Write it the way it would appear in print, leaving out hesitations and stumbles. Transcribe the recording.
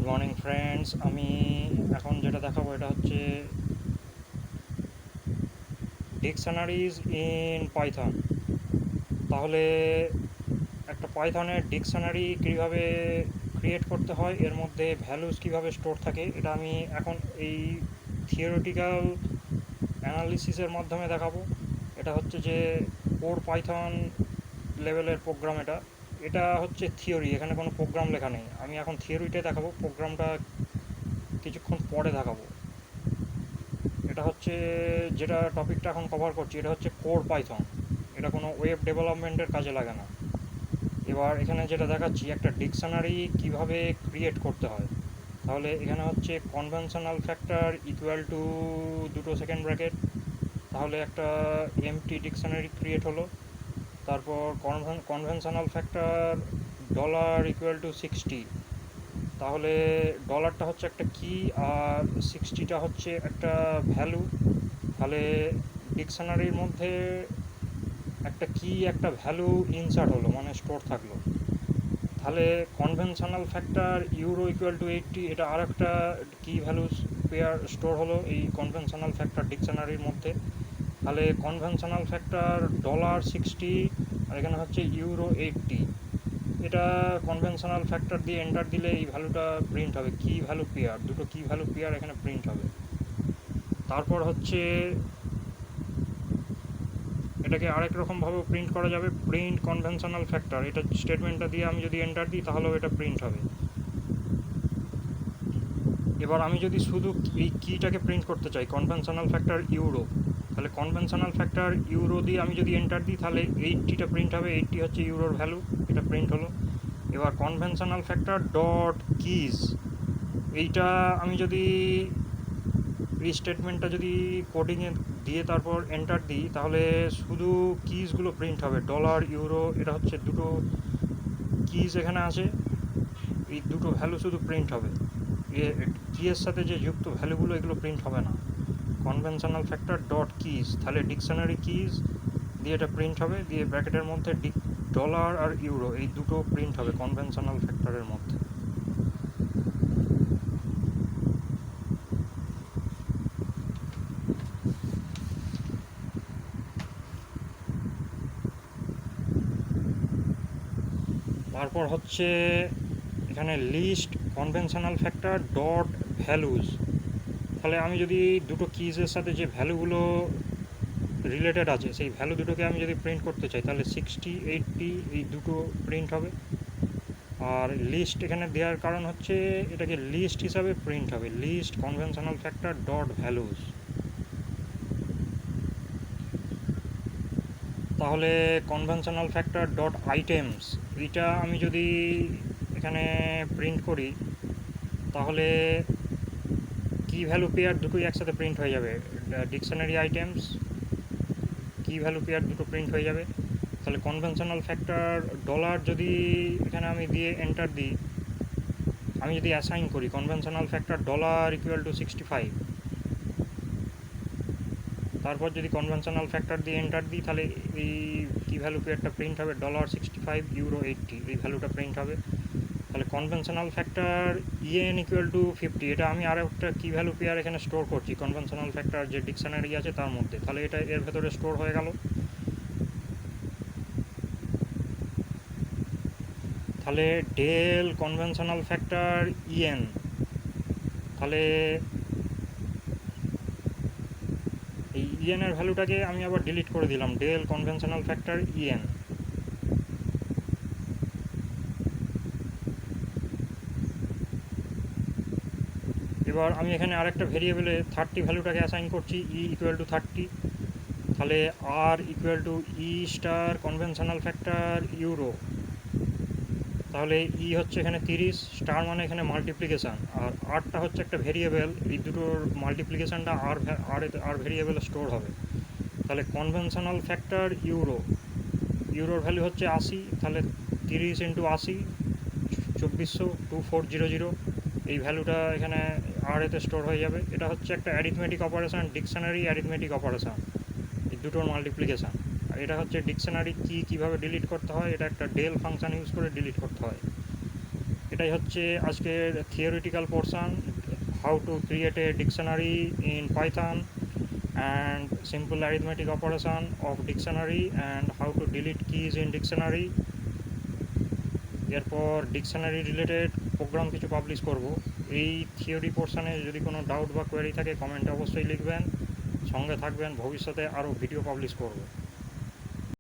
Morning friends, আমি এখন যেটা দেখাবো এটা হচ্ছে ডিকশনারিজ ইন পাইথন। তাহলে একটা পাইথনের ডিকশনারি কীভাবে ক্রিয়েট করতে হয়, এর মধ্যে ভ্যালুস কীভাবে স্টোর থাকে, এটা আমি এখন এই থিওরিটিক্যাল অ্যানালিসিসের মাধ্যমে দেখাবো। এটা হচ্ছে যে কোর পাইথন লেভেলের প্রোগ্রাম। এটা এটা হচ্ছে থিওরি, এখানে কোনো প্রোগ্রাম লেখা নেই। আমি এখন থিওরিটাই দেখাবো, প্রোগ্রামটা কিছুক্ষণ পরে দেখাবো। এটা হচ্ছে যেটা টপিকটা এখন কভার করছি, এটা হচ্ছে কোর পাইথন। এটা কোনো ওয়েব ডেভেলপমেন্টের কাজে লাগে না। এবার এখানে যেটা দেখাচ্ছি, একটা ডিকশনারি কিভাবে ক্রিয়েট করতে হয়। তাহলে এখানে হচ্ছে কনভেনশনাল ফ্যাক্টর ইকুয়াল টু দুটো সেকেন্ড ব্র্যাকেট, তাহলে একটা এমটি ডিকশনারি ক্রিয়েট হলো। তারপর conventional factor dollar equal to 60, তাহলে ডলারটা হচ্ছে একটা কি আর 60টা হচ্ছে একটা ভ্যালু। তাহলে ডিকশনারির মধ্যে একটা কি একটা ভ্যালু ইনসার্ট হলো, মানে স্টোর থাকলো। তাহলে conventional factor euro equal to 80, এটা আর একটা কি ভ্যালু পেয়ার স্টোর হলো এই কনভেনশনাল ফ্যাক্টর ডিকশনারির মধ্যে। তাহলে কনভেনশনাল ফ্যাক্টর ডলার 60 আর এখানে হচ্ছে ইউরো 80, এটা কনভেনশনাল ফ্যাক্টর দিয়ে এন্টার দিলে এই ভ্যালুটা প্রিন্ট হবে। কি ভ্যালু পেয়ার, দুটো কি ভ্যালু পেয়ার এখানে প্রিন্ট হবে। তারপর হচ্ছে এটাকে আরেক রকমভাবে প্রিন্ট করা যাবে, প্রিন্ট কনভেনশনাল ফ্যাক্টর। এটা স্টেটমেন্টটা দিয়ে আমি যদি এন্টার দিই তাহলেও এটা প্রিন্ট হবে। এবার আমি যদি শুধু এই কিটাকে প্রিন্ট করতে চাই, কনভেনশনাল ফ্যাক্টর ইউরো, তাহলে কনভেনশনাল ফ্যাক্টর ইউরো দিয়ে আমি যদি এন্টার দিই তাহলে 80টা প্রিন্ট হবে। 80 হচ্ছে ইউরোর ভ্যালু, এটা প্রিন্ট হলো। এবার কনভেনশনাল ফ্যাক্টর ডট কিজ, এইটা আমি যদি এই স্টেটমেন্টটা যদি কোডিংয়ে দিয়ে তারপর এন্টার দিই তাহলে শুধু কিজগুলো প্রিন্ট হবে, ডলার ইউরো। এটা হচ্ছে দুটো কিজ এখানে আছে, এই দুটো ভ্যালু শুধু প্রিন্ট হবে। কিয়ের সাথে যে যুক্ত ভ্যালুগুলো এগুলো প্রিন্ট হবে না। কনভেনশনাল ফ্যাক্টর ডট কিজ, তাহলে ডিকশনারি কিজ দিয়ে এটা প্রিন্ট হবে, দিয়ে ব্র্যাকেটের মধ্যে ডলার আর ইউরো এই দুটো প্রিন্ট হবে কনভেনশনাল ফ্যাক্টরের মধ্যে। তারপর হচ্ছে এখানে list conventional factor dot values. তাহলে আমি যদি দুটো কিজের সাথে যে ভ্যালুগুলো রিলেটেড আছে সেই ভ্যালু দুটোকে আমি যদি প্রিন্ট করতে চাই তাহলে 60 80 এই দুটো প্রিন্ট হবে। আর লিস্ট এখানে দেওয়ার কারণ হচ্ছে এটাকে লিস্ট হিসাবে প্রিন্ট হবে, list conventional factor dot values. তাহলে কনভেনশনাল ফ্যাক্টর ডট আইটেমস, এইটা আমি যদি এখানে প্রিন্ট করি তাহলে কি ভ্যালু পেয়ার দুটোই একসাথে প্রিন্ট হয়ে যাবে। ডিকশনারি আইটেমস কি ভ্যালু পেয়ার দুটো প্রিন্ট হয়ে যাবে। তাহলে কনভেনশনাল ফ্যাক্টর ডলার যদি এখানে আমি দিয়ে এন্টার দিই, আমি যদি অ্যাসাইন করি conventional factor dollar equal to 65, তারপর যদি কনভেনশনাল ফ্যাক্টর দিয়ে এন্টার দিই তাহলে এই কি ভ্যালু পেয়ারটা প্রিন্ট হবে, ডলার 65 ইউরো 80 এই ভ্যালুটা প্রিন্ট হবে। তাহলে conventional factor EN equal to 50, এটা আমি আরও একটা কি ভ্যালু পেয়ার এখানে স্টোর করছি কনভেনশনাল ফ্যাক্টর যে ডিকশনারি আছে তার মধ্যে, তাহলে এটা এর ভেতরে স্টোর হয়ে গেল। তাহলে ডেল কনভেনশনাল ফ্যাক্টর ইএন, তাহলে এই ইএনের ভ্যালুটাকে আমি আবার ডিলিট করে দিলাম, ডেল কনভেনশনাল ফ্যাক্টর ইএন। এবার আমি এখানে আরেকটা ভেরিয়েবলে 30 ভ্যালুটাকে অ্যাসাইন করছি, ই ইকুয়াল টু 30। তাহলে আর equal to E star conventional factor euro, তাহলে ই হচ্ছে এখানে 30, স্টার মানে এখানে মাল্টিপ্লিকেশান, আর আরটা হচ্ছে একটা ভেরিয়েবল, এই দুটোর মাল্টিপ্লিকেশানটা আর ভেরিয়েবলে স্টোর হবে। তাহলে কনভেনশনাল ফ্যাক্টর ইউরো, ইউরোর ভ্যালু হচ্ছে 80, তাহলে 30 ইন্টু 80 2400 2400, এই ভ্যালুটা এখানে আর এতে স্টোর হয়ে যাবে। এটা হচ্ছে একটা arithmetic operation, dictionary arithmetic operation, এই দুটোর মাল্টিপ্লিকেশান। আর এটা হচ্ছে ডিকশনারি কীভাবে ডিলিট করতে হয়, এটা একটা ডেল ফাংশান ইউজ করে ডিলিট করতে হয়। এটাই হচ্ছে আজকের theoretical portion, how to create a dictionary in Python and simple arithmetic operation of dictionary and how to delete keys in dictionary। এরপর ডিকশনারি রিলেটেড প্রোগ্রাম কিছু পাবলিশ করব। এই থিওরি পোর্শনে যদি কোনো ডাউট বা কোয়েরি থাকে কমেন্টে অবশ্যই লিখবেন, সঙ্গে থাকবেন, ভবিষ্যতে আরও ভিডিও পাবলিশ করব।